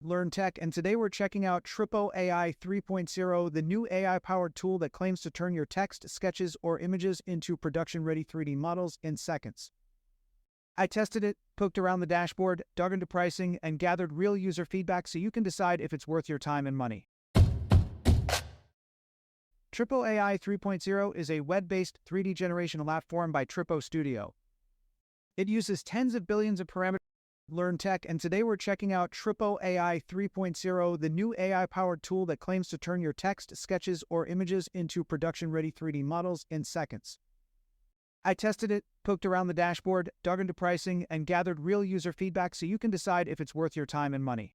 Learn Tech, and today we're checking out Tripo AI 3.0, the new AI-powered tool that claims to turn your text, sketches, or images into production-ready 3D models in seconds. I tested it, poked around the dashboard, dug into pricing, and gathered real user feedback so you can decide if it's worth your time and money. Tripo AI 3.0 is a web-based 3D generation platform by Tripo Studio. It uses tens of billions of parameters. Learn Tech, and today we're checking out Tripo AI 3.0, the new AI-powered tool that claims to turn your text, sketches, or images into production-ready 3D models in seconds. I tested it, poked around the dashboard, dug into pricing, and gathered real user feedback so you can decide if it's worth your time and money.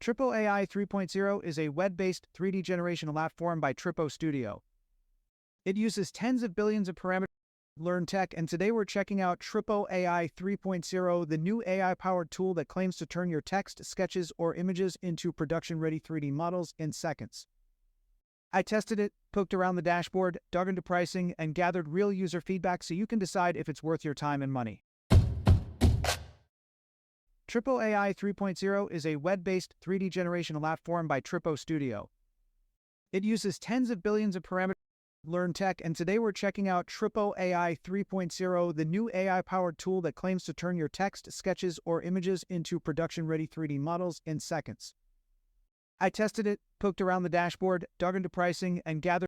Tripo AI 3.0 is a web-based 3D generation platform by Tripo Studio. It uses tens of billions of parameters. Learn Tech, and today we're checking out Tripo AI 3.0, the new AI-powered tool that claims to turn your text, sketches, or images into production-ready 3D models in seconds. I tested it, poked around the dashboard, dug into pricing, and gathered real user feedback so you can decide if it's worth your time and money. Tripo AI 3.0 is a web-based 3D generation platform by Tripo Studio. It uses tens of billions of parameters. Learn Tech, and today we're checking out Tripo AI 3.0, the new AI-powered tool that claims to turn your text, sketches, or images into production-ready 3D models in seconds. I tested it, poked around the dashboard, dug into pricing, and gathered